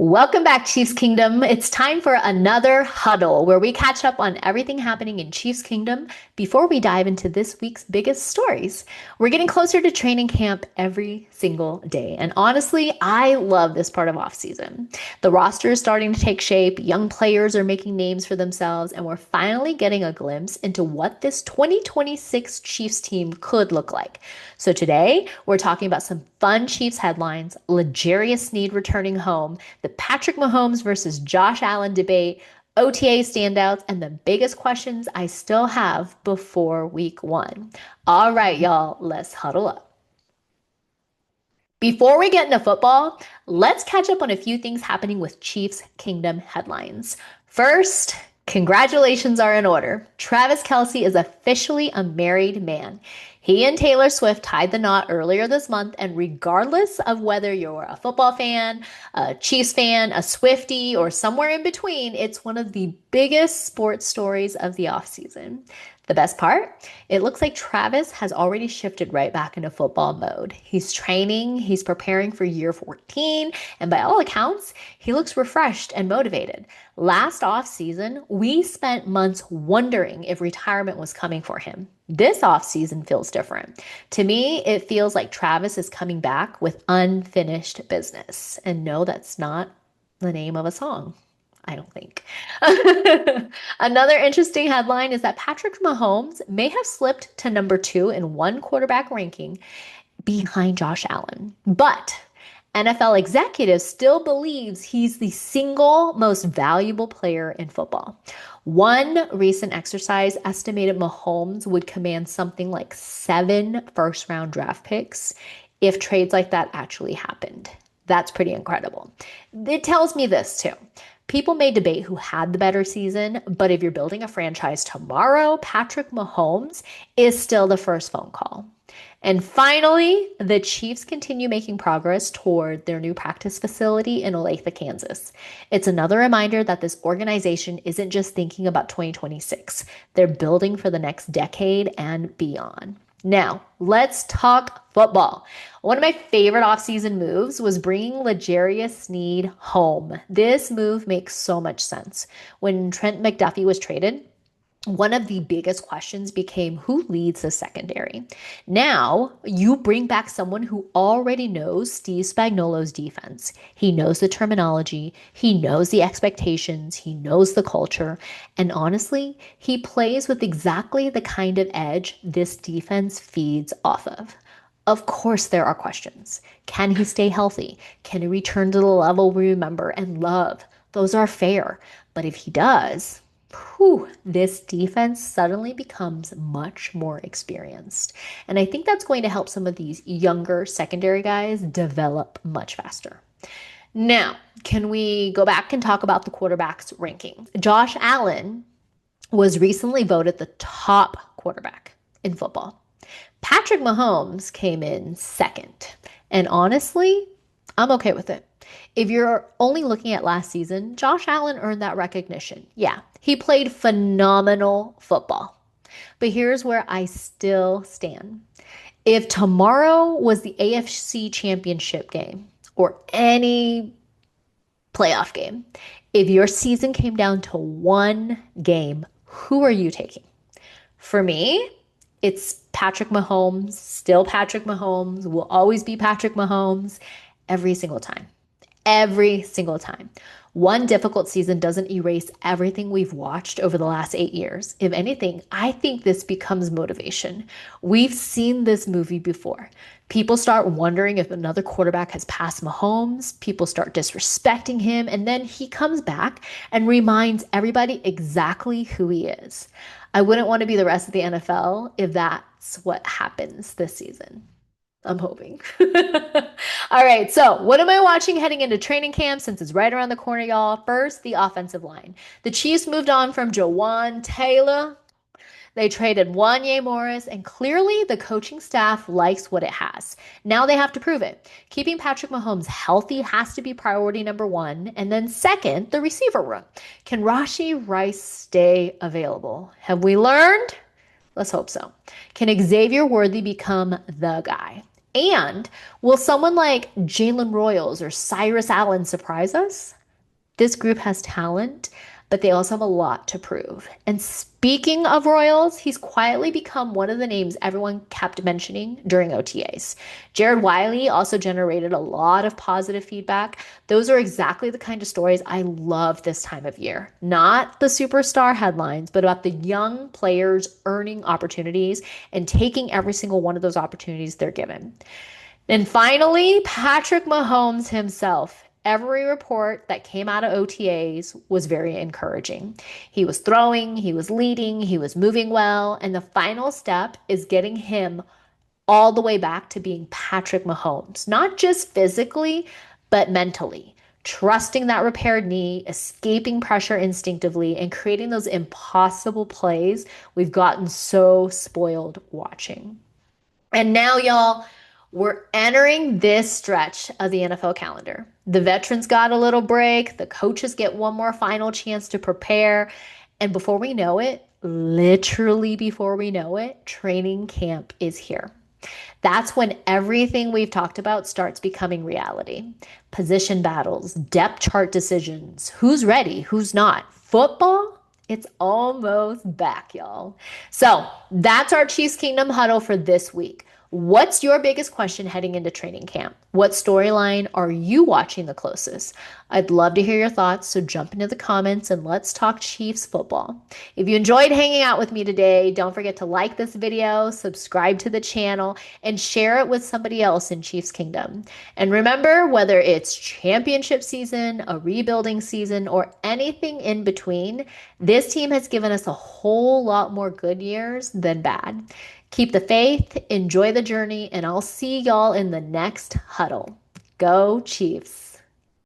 Welcome back, Chiefs Kingdom. It's time for another huddle where we catch up on everything happening in Chiefs Kingdom before we dive into this week's biggest stories. We're getting closer to training camp every single day. And honestly, I love this part of offseason. The roster is starting to take shape, young players are making names for themselves, and we're finally getting a glimpse into what this 2026 Chiefs team could look like. So today, we're talking about some fun Chiefs headlines, L'Jarius Sneed returning home, the Patrick Mahomes versus Josh Allen debate, OTA standouts, and the biggest questions I still have before week one. All right, y'all, let's huddle up. Before we get into football, let's catch up on a few things happening with Chiefs Kingdom headlines. First, congratulations are in order. Travis Kelce is officially a married man. He and Taylor Swift tied the knot earlier this month, and regardless of whether you're a football fan, a Chiefs fan, a Swiftie, or somewhere in between, it's one of the biggest sports stories of the offseason. The best part? It looks like Travis has already shifted right back into football mode. He's training, he's preparing for year 14, and by all accounts, he looks refreshed and motivated. Last offseason, we spent months wondering if retirement was coming for him. This offseason feels different. To me, it feels like Travis is coming back with unfinished business. And no, that's not the name of a song. I don't think. Another interesting headline is that Patrick Mahomes may have slipped to number two in one quarterback ranking behind Josh Allen. But NFL executives still believes he's the single most valuable player in football. One recent exercise estimated Mahomes would command something like 7 first-round draft picks if trades like that actually happened. That's pretty incredible. It tells me this too. People may debate who had the better season, but if you're building a franchise tomorrow, Patrick Mahomes is still the first phone call. And finally, the Chiefs continue making progress toward their new practice facility in Olathe, Kansas. It's another reminder that this organization isn't just thinking about 2026. They're building for the next decade and beyond. Now, let's talk football. One of my favorite offseason moves was bringing L'Jarius Sneed home. This move makes so much sense. When Trent McDuffie was traded, one of the biggest questions became who leads the secondary. Now, you bring back someone who already knows Steve Spagnuolo's defense. He knows the terminology, he knows the expectations, he knows the culture, and honestly, he plays with exactly the kind of edge this defense feeds off of. Of course, there are questions. Can he stay healthy? Can he return to the level we remember and love? Those are fair. But if he does, this defense suddenly becomes much more experienced. And I think that's going to help some of these younger secondary guys develop much faster. Now, can we go back and talk about the quarterbacks ranking? Josh Allen was recently voted the top quarterback in football. Patrick Mahomes came in second. And honestly, I'm okay with it. If you're only looking at last season, Josh Allen earned that recognition. Yeah, he played phenomenal football. But here's where I still stand. If tomorrow was the AFC Championship game or any playoff game, if your season came down to one game, who are you taking? For me, it's Patrick Mahomes, still Patrick Mahomes, will always be Patrick Mahomes every single time. Every single time. One difficult season doesn't erase everything we've watched over the last 8 years. If anything, I think this becomes motivation. We've seen this movie before. People start wondering if another quarterback has passed Mahomes. People start disrespecting him. And then he comes back and reminds everybody exactly who he is. I wouldn't want to be the rest of the NFL if that's what happens this season. I'm hoping. All right, so what am I watching heading into training camp since it's right around the corner, y'all? First, the offensive line. The Chiefs moved on from Jawan Taylor. They traded Wanye Morris, and clearly the coaching staff likes what it has. Now they have to prove it. Keeping Patrick Mahomes healthy has to be priority number one. And then second, the receiver room. Can Rashee Rice stay available? Have we learned? Let's hope so. Can Xavier Worthy become the guy? And will someone like Jalen Royals or Cyrus Allen surprise us? This group has talent, but they also have a lot to prove. And speaking of Royals, he's quietly become one of the names everyone kept mentioning during OTAs. Jared Wiley also generated a lot of positive feedback. Those are exactly the kind of stories I love this time of year. Not the superstar headlines, but about the young players earning opportunities and taking every single one of those opportunities they're given. And finally, Patrick Mahomes himself. Every report that came out of OTAs was very encouraging. He was throwing, he was leading, he was moving well, and the final step is getting him all the way back to being Patrick Mahomes, not just physically, but mentally. Trusting that repaired knee, escaping pressure instinctively, and creating those impossible plays we've gotten so spoiled watching. And now, y'all, we're entering this stretch of the NFL calendar. The veterans got a little break, the coaches get one more final chance to prepare. And before we know it, literally before we know it, training camp is here. That's when everything we've talked about starts becoming reality. Position battles, depth chart decisions, who's ready, who's not. Football, it's almost back, y'all. So that's our Chiefs Kingdom huddle for this week. What's your biggest question heading into training camp? What storyline are you watching the closest? I'd love to hear your thoughts, so jump into the comments and let's talk Chiefs football. If you enjoyed hanging out with me today, don't forget to like this video, subscribe to the channel, and share it with somebody else in Chiefs Kingdom. And remember, whether it's championship season, a rebuilding season, or anything in between, this team has given us a whole lot more good years than bad. Keep the faith, enjoy the journey, and I'll see y'all in the next huddle. Go Chiefs!